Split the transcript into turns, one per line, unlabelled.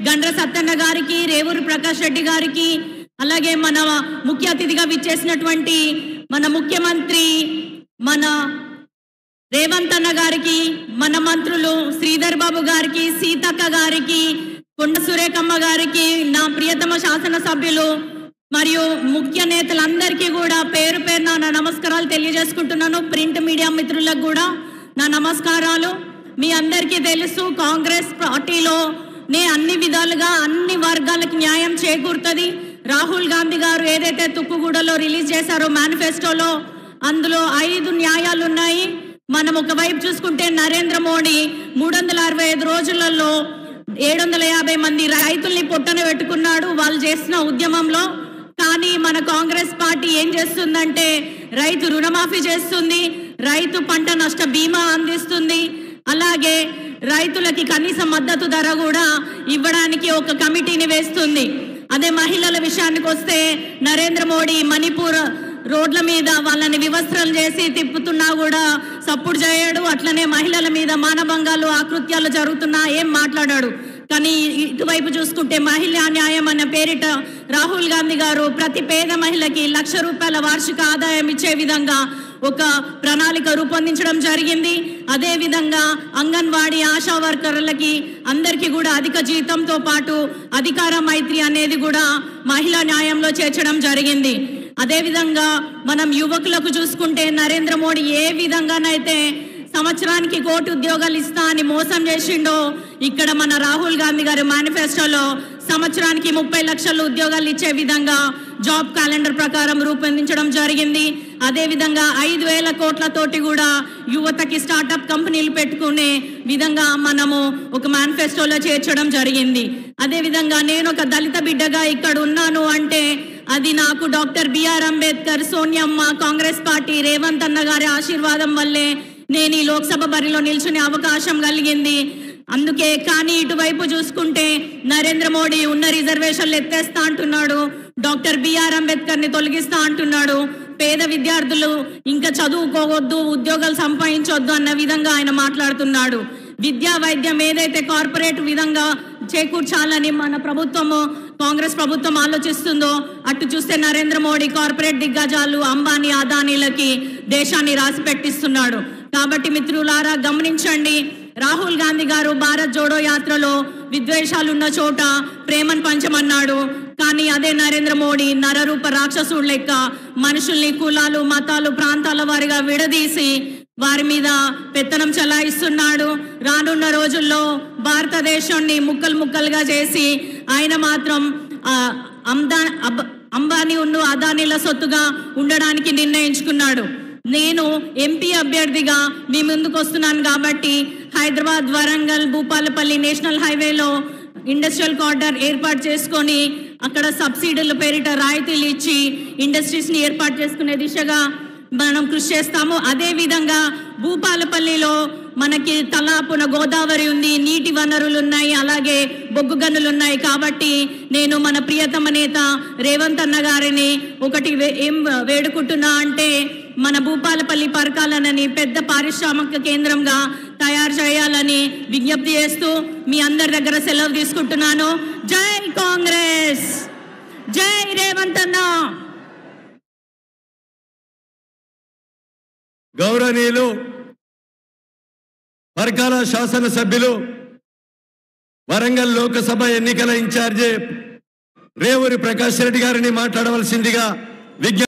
గండ్ర సత్తన్న గారికి, రేవూరి ప్రకాష్ రెడ్డి గారికి, అలాగే మన ముఖ్య అతిథిగా విచ్చేసినటువంటి మన ముఖ్యమంత్రి మన రేవంత్ అన్న గారికి, మన మంత్రులు శ్రీధర్ బాబు గారికి, సీతక్క గారికి, కొండ సురేఖమ్మ గారికి, నా ప్రియతమ శాసనసభ్యులు మరియు ముఖ్య నేతలందరికీ కూడా పేరు పేరున నా నమస్కారాలు తెలియజేసుకుంటున్నాను. ప్రింట్ మీడియా మిత్రులకు కూడా నా నమస్కారాలు. మీ అందరికీ తెలుసు, కాంగ్రెస్ పార్టీలోనే అన్ని విధాలుగా అన్ని వర్గాలకు న్యాయం చేకూరుతుంది. రాహుల్ గాంధీ గారు ఏదైతే తుక్కుగూడలో రిలీజ్ చేశారో మేనిఫెస్టోలో, అందులో 5 న్యాయాలు ఉన్నాయి. మనం ఒకవైపు చూసుకుంటే నరేంద్ర మోడీ 365 రోజులలో 750 మంది రైతుల్ని పొట్టన పెట్టుకున్నాడు వాళ్ళు చేసిన ఉద్యమంలో. కానీ మన కాంగ్రెస్ పార్టీ ఏం చేస్తుందంటే రైతు రుణమాఫీ చేస్తుంది, రైతు పంట నష్ట బీమా అందిస్తుంది, అలాగే రైతులకి కనీస మద్దతు ధర కూడా ఇవ్వడానికి ఒక కమిటీని వేస్తుంది. అదే మహిళల విషయానికి వస్తే నరేంద్ర మోడీ మణిపూర్ రోడ్ల మీద వాళ్ళని వివస్త్రం చేసి తిప్పుతున్నా కూడా సపోర్ట్ చేయడు. అట్లనే మహిళల మీద మానభంగాలు ఆకృత్యాలు జరుగుతున్నా ఏం మాట్లాడాడు. కానీ ఇటువైపు చూసుకుంటే మహిళా న్యాయం అన్న పేరిట రాహుల్ గాంధీ గారు ప్రతి పేద మహిళకి ₹1,00,000 వార్షిక ఆదాయం ఇచ్చే విధంగా ఒక ప్రణాళిక రూపొందించడం జరిగింది. అదే విధంగా అంగన్వాడీ ఆశా వర్కర్లకి అందరికీ కూడా అధిక జీతంతో పాటు అధికార మైత్రి అనేది కూడా మహిళా న్యాయంలో చేర్చడం జరిగింది. అదే విధంగా మనం యువకులకు చూసుకుంటే నరేంద్ర మోడీ ఏ విధంగానైతే సంవత్సరానికి 1 కోటి ఉద్యోగాలు ఇస్తా అని మోసం చేసిండో, ఇక్కడ మన రాహుల్ గాంధీ గారి మేనిఫెస్టోలో సంవత్సరానికి 30 లక్షల ఉద్యోగాలు ఇచ్చే విధంగా జాబ్ క్యాలెండర్ ప్రకారం రూపొందించడం జరిగింది. అదే విధంగా 5,000 కోట్లతోటి కూడా యువతకి స్టార్టప్ కంపెనీలు పెట్టుకునే విధంగా మనము ఒక మేనిఫెస్టోలో చేర్చడం జరిగింది. అదే విధంగా నేను ఒక దళిత బిడ్డగా ఇక్కడ ఉన్నాను అంటే అది నాకు డాక్టర్ బిఆర్ అంబేద్కర్, సోనియమ్మ, కాంగ్రెస్ పార్టీ, రేవంత్ అన్న గారి ఆశీర్వాదం వల్లే నేను ఈ లోక్సభ బరిలో నిల్చునే అవకాశం కలిగింది. అందుకే కానీ ఇటువైపు చూసుకుంటే నరేంద్ర మోడీ ఉన్న రిజర్వేషన్లు ఎత్తేస్తా అంటున్నాడు, డాక్టర్ బిఆర్ అంబేద్కర్ ని తొలగిస్తా అంటున్నాడు, పేద విద్యార్థులు ఇంకా చదువుకోవద్దు, ఉద్యోగాలు సంపాదించొద్దు అన్న విధంగా ఆయన మాట్లాడుతున్నాడు. విద్యా వైద్యం ఏదైతే కార్పొరేట్ విధంగా చేకూర్చాలని మన ప్రభుత్వము కాంగ్రెస్ ప్రభుత్వం ఆలోచిస్తుందో, అటు చూస్తే నరేంద్ర మోడీ కార్పొరేట్ దిగ్గజాలు అంబానీ అదానీలకి దేశాన్ని రాసి పెట్టిస్తున్నాడు. కాబట్టి మిత్రులారా గమనించండి, రాహుల్ గాంధీ గారు భారత్ జోడో యాత్రలో విద్వేషాలున్న చోట ప్రేమను పంచమన్నాడు. కానీ అదే నరేంద్ర మోడీ నరరూప రాక్షసుడు లెక్క మనుషుల్ని కులాలు, మతాలు, ప్రాంతాల వారిగా విడదీసి వారి మీద పెత్తనం చలాయిస్తున్నాడు. రానున్న రోజుల్లో భారతదేశాన్ని ముక్కలు ముక్కలుగా చేసి ఆయన మాత్రం అంబానీ అదానీల సొత్తుగా ఉండడానికి నిర్ణయించుకున్నాడు. నేను ఎంపీ అభ్యర్థిగా మీ ముందుకు వస్తున్నాను కాబట్టి హైదరాబాద్, వరంగల్, భూపాలపల్లి నేషనల్ హైవేలో ఇండస్ట్రియల్ కారిడార్ ఏర్పాటు చేసుకొని అక్కడ సబ్సిడీల పేరిట రాయితీలు ఇచ్చి ఇండస్ట్రీస్ని ఏర్పాటు చేసుకునే దిశగా మనం కృషి చేస్తాము. అదే విధంగా భూపాలపల్లిలో మనకి తలాపున గోదావరి ఉంది, నీటి వనరులు ఉన్నాయి, అలాగే బొగ్గు గనులు ఉన్నాయి. కాబట్టి నేను మన ప్రియతమ నేత రేవంత్ అన్న గారిని ఒకటి ఏం వేడుకుంటున్నా అంటే మన భూపాలపల్లి పరకాలనని పెద్ద పారిశ్రామిక కేంద్రంగా తయారు చేయాలని విజ్ఞప్తి చేస్తూ మీ అందరి దగ్గర సెలవు తీసుకుంటున్నాను. జై కాంగ్రెస్, జై రేవంత్ అన్న.
గౌరవనీయులు పరకాల శాసనసభ్యులు, వరంగల్ లోకసభ ఎన్నికల ఇన్ఛార్జి రేవూరి ప్రకాష్ రెడ్డి గారిని మాట్లాడవలసిందిగా విజ్ఞప్తి